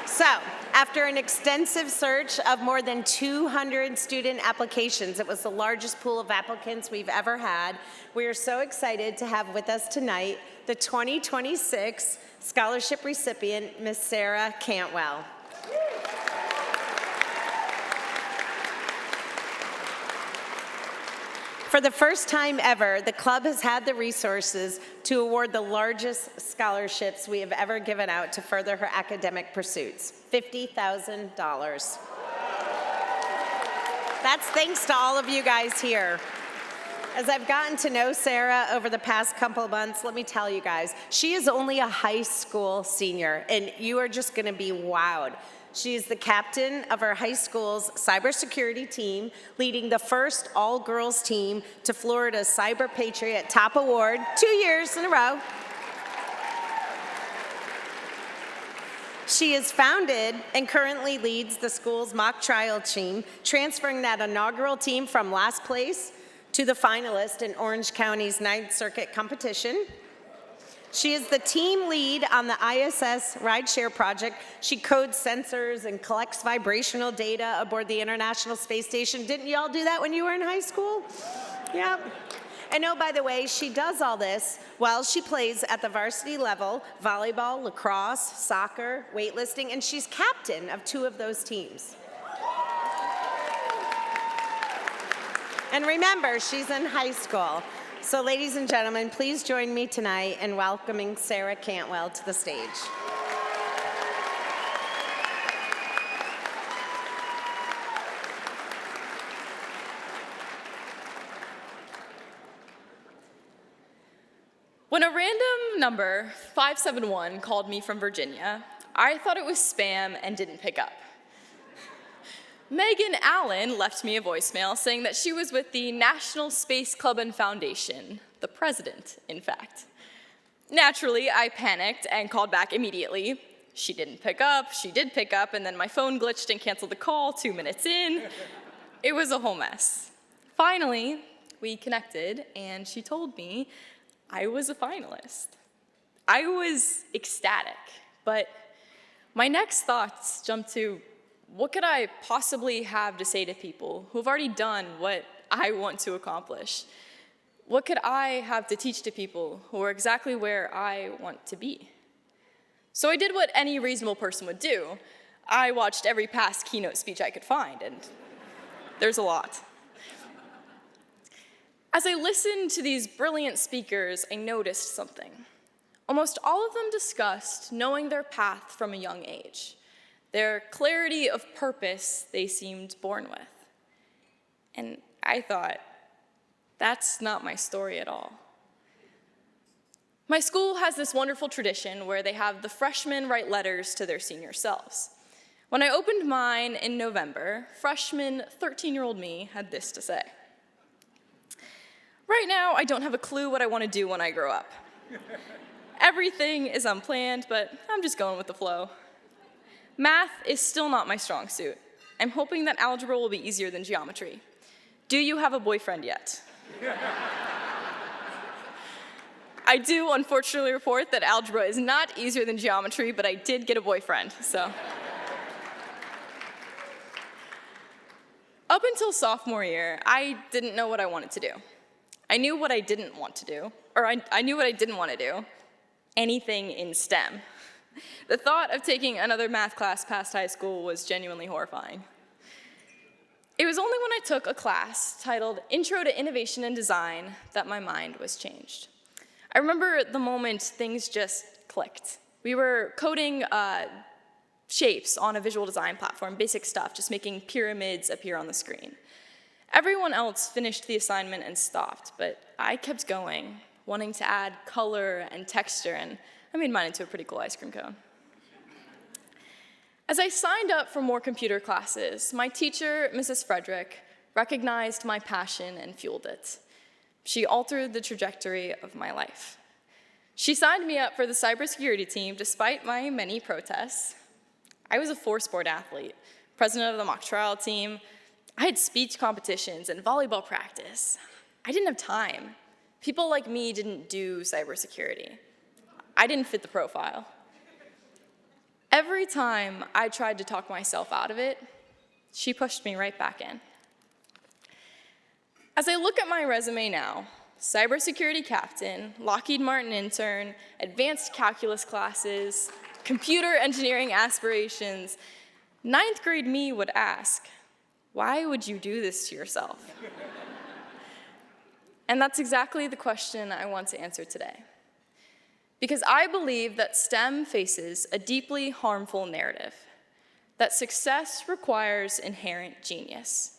So, after an extensive search of more than 200 student applications, it was the largest pool of applicants we've ever had. We are so excited to have with us tonight the 2026 scholarship recipient, Miss Sarah Cantwell. For the first time ever, the club has had the resources to award the largest scholarships we have ever given out to further her academic pursuits, $50,000. That's thanks to all of you guys here. As I've gotten to know Sarah over the past couple of months, let me tell you guys, she is only a high school senior, and you are just gonna be wowed. She is the captain of our high school's cybersecurity team, leading the first all-girls team to Florida's Cyber Patriot Top Award 2 years in a row. She is founded and currently leads the school's mock trial team, transferring that inaugural team from last place to the finalist in Orange County's 9th Circuit competition. She is the team lead on the ISS rideshare project. She codes sensors and collects vibrational data aboard the International Space Station. Didn't you all do that when you were in high school? Yep. And oh, by the way, she does all this while she plays at the varsity level, volleyball, lacrosse, soccer, weightlifting, and she's captain of 2 of those teams. And remember, she's in high school. So ladies and gentlemen, please join me tonight in welcoming Sarah Cantwell to the stage. When a random number, 571, called me from Virginia, I thought it was spam and didn't pick up. Megan Allen left me a voicemail saying that she was with the National Space Club and Foundation, the president, in fact. Naturally, I panicked and called back immediately. She didn't pick up, she did pick up, and then my phone glitched and canceled the call 2 minutes in. It was a whole mess. Finally, we connected, and she told me I was a finalist. I was ecstatic, but my next thoughts jumped to, what could I possibly have to say to people who have already done what I want to accomplish? What could I have to teach to people who are exactly where I want to be? So I did what any reasonable person would do. I watched every past keynote speech I could find, and there's a lot. As I listened to these brilliant speakers, I noticed something. Almost all of them discussed knowing their path from a young age. Their clarity of purpose they seemed born with. And I thought, that's not my story at all. My school has this wonderful tradition where they have the freshmen write letters to their senior selves. When I opened mine in November, freshman 13-year-old me had this to say. Right now, I don't have a clue what I want to do when I grow up. Everything is unplanned, but I'm just going with the flow. Math is still not my strong suit. I'm hoping that algebra will be easier than geometry. Do you have a boyfriend yet? I do unfortunately report that algebra is not easier than geometry, but I did get a boyfriend, so. Up until sophomore year, I didn't know what I wanted to do. I knew what I didn't want to do, or I knew what I didn't want to do, anything in STEM. The thought of taking another math class past high school was genuinely horrifying. It was only when I took a class titled Intro to Innovation and Design that my mind was changed. I remember the moment things just clicked. We were coding shapes on a visual design platform, basic stuff, just making pyramids appear on the screen. Everyone else finished the assignment and stopped, but I kept going, wanting to add color and texture, and I made mine into a pretty cool ice cream cone. As I signed up for more computer classes, my teacher, Mrs. Frederick, recognized my passion and fueled it. She altered the trajectory of my life. She signed me up for the cybersecurity team despite my many protests. I was a 4-sport athlete, president of the mock trial team. I had speech competitions and volleyball practice. I didn't have time. People like me didn't do cybersecurity. I didn't fit the profile. Every time I tried to talk myself out of it, she pushed me right back in. As I look at my resume now, cybersecurity captain, Lockheed Martin intern, advanced calculus classes, computer engineering aspirations, 9th grade me would ask, why would you do this to yourself? And that's exactly the question I want to answer today. Because I believe that STEM faces a deeply harmful narrative, that success requires inherent genius,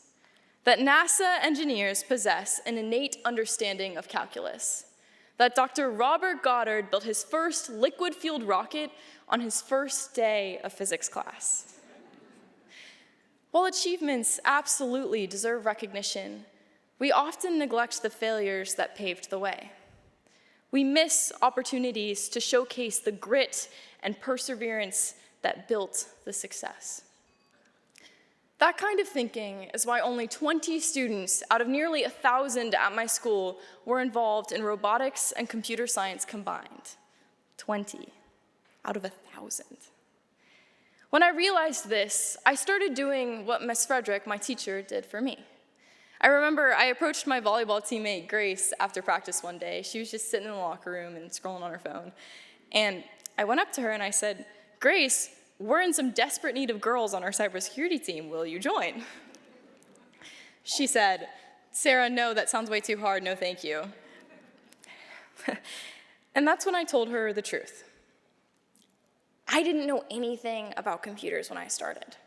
that NASA engineers possess an innate understanding of calculus, that Dr. Robert Goddard built his first liquid-fueled rocket on his first day of physics class. While achievements absolutely deserve recognition, we often neglect the failures that paved the way. We miss opportunities to showcase the grit and perseverance that built the success. That kind of thinking is why only 20 students out of nearly 1,000 at my school were involved in robotics and computer science combined. 20 out of 1,000. When I realized this, I started doing what Miss Frederick, my teacher, did for me. I remember I approached my volleyball teammate, Grace, after practice one day. She was just sitting in the locker room and scrolling on her phone. And I went up to her and I said, Grace, we're in some desperate need of girls on our cybersecurity team. Will you join? She said, Sarah, no, that sounds way too hard. No, thank you. And that's when I told her the truth. I didn't know anything about computers when I started.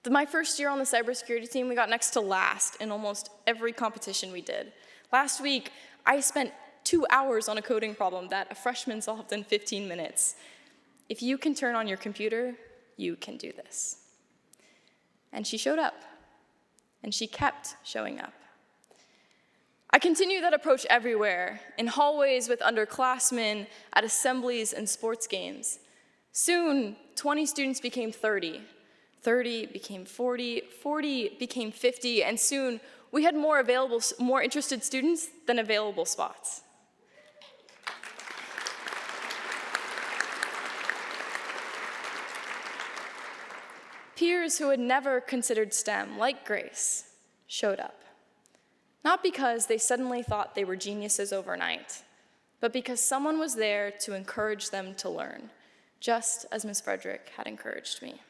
My first year on the cybersecurity team, we got next to last in almost every competition we did. Last week, I spent 2 hours on a coding problem that a freshman solved in 15 minutes. If you can turn on your computer, you can do this. And she showed up, and she kept showing up. I continue that approach everywhere, in hallways with underclassmen, at assemblies and sports games. Soon, 20 students became 30. 30 became 40, 40 became 50, and soon we had more interested students than available spots. Peers who had never considered STEM, like Grace, showed up. Not because they suddenly thought they were geniuses overnight, but because someone was there to encourage them to learn, just as Ms. Frederick had encouraged me.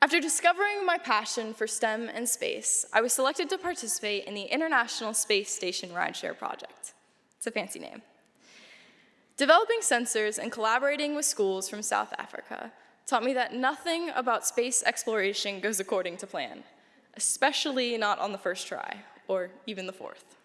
After discovering my passion for STEM and space, I was selected to participate in the International Space Station Rideshare Project. It's a fancy name. Developing sensors and collaborating with schools from South Africa taught me that nothing about space exploration goes according to plan, especially not on the first try, or even the fourth.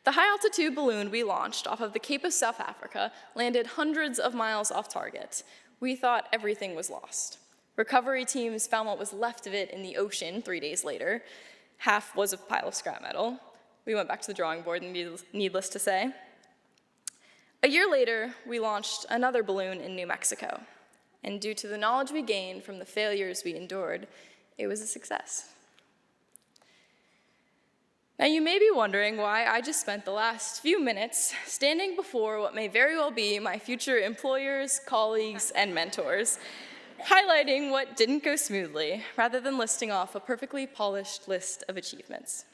The high-altitude balloon we launched off of the Cape of South Africa landed hundreds of miles off target. We thought everything was lost. Recovery teams found what was left of it in the ocean 3 days later. Half was a pile of scrap metal. We went back to the drawing board, needless to say. A year later, we launched another balloon in New Mexico. And due to the knowledge we gained from the failures we endured, it was a success. Now, you may be wondering why I just spent the last few minutes standing before what may very well be my future employers, colleagues, and mentors, highlighting what didn't go smoothly, rather than listing off a perfectly polished list of achievements.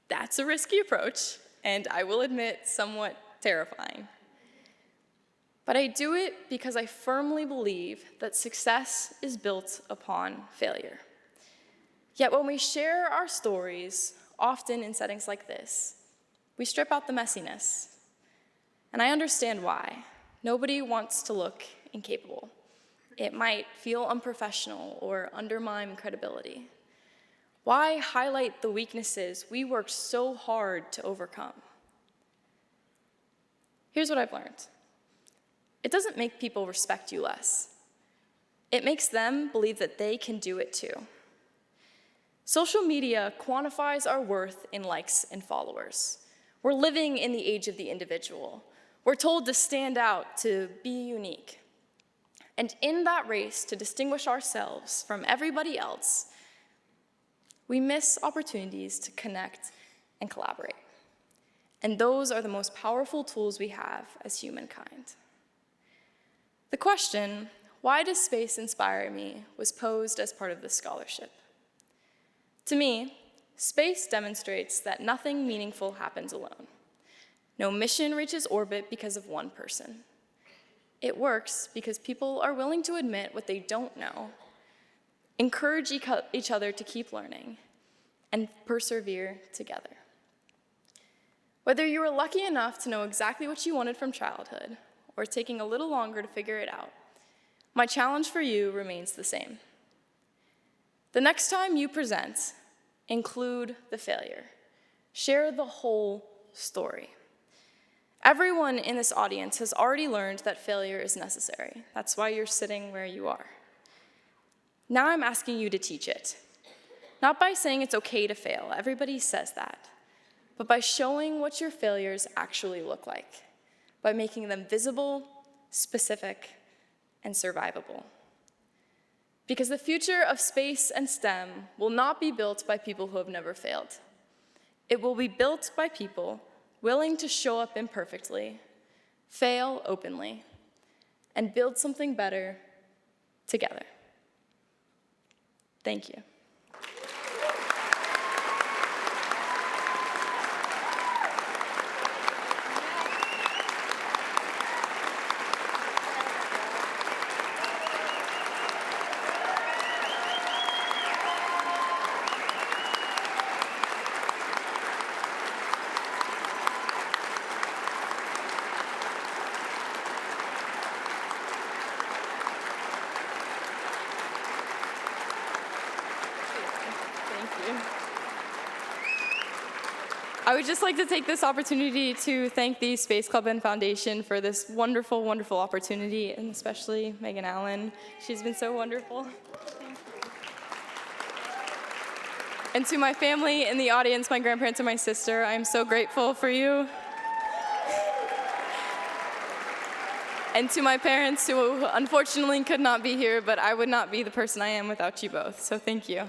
That's a risky approach, and I will admit, somewhat terrifying. But I do it because I firmly believe that success is built upon failure. Yet when we share our stories, often in settings like this, we strip out the messiness. And I understand why. Nobody wants to look incapable. It might feel unprofessional or undermine credibility. Why highlight the weaknesses we worked so hard to overcome? Here's what I've learned. It doesn't make people respect you less. It makes them believe that they can do it too. Social media quantifies our worth in likes and followers. We're living in the age of the individual. We're told to stand out, to be unique. And in that race to distinguish ourselves from everybody else, we miss opportunities to connect and collaborate. And those are the most powerful tools we have as humankind. The question, why does space inspire me, was posed as part of this scholarship. To me, space demonstrates that nothing meaningful happens alone. No mission reaches orbit because of one person. It works because people are willing to admit what they don't know, encourage each other to keep learning, and persevere together. Whether you were lucky enough to know exactly what you wanted from childhood, or taking a little longer to figure it out, my challenge for you remains the same. The next time you present, include the failure. Share the whole story. Everyone in this audience has already learned that failure is necessary. That's why you're sitting where you are. Now I'm asking you to teach it. Not by saying it's okay to fail, everybody says that, but by showing what your failures actually look like, by making them visible, specific, and survivable. Because the future of space and STEM will not be built by people who have never failed. It will be built by people willing to show up imperfectly, fail openly, and build something better together. Thank you. I would just like to take this opportunity to thank the Space Club and Foundation for this wonderful, wonderful opportunity, and especially Megan Allen. She's been so wonderful. Thank you. And to my family in the audience, my grandparents and my sister, I am so grateful for you. And to my parents who unfortunately could not be here, but I would not be the person I am without you both, so thank you.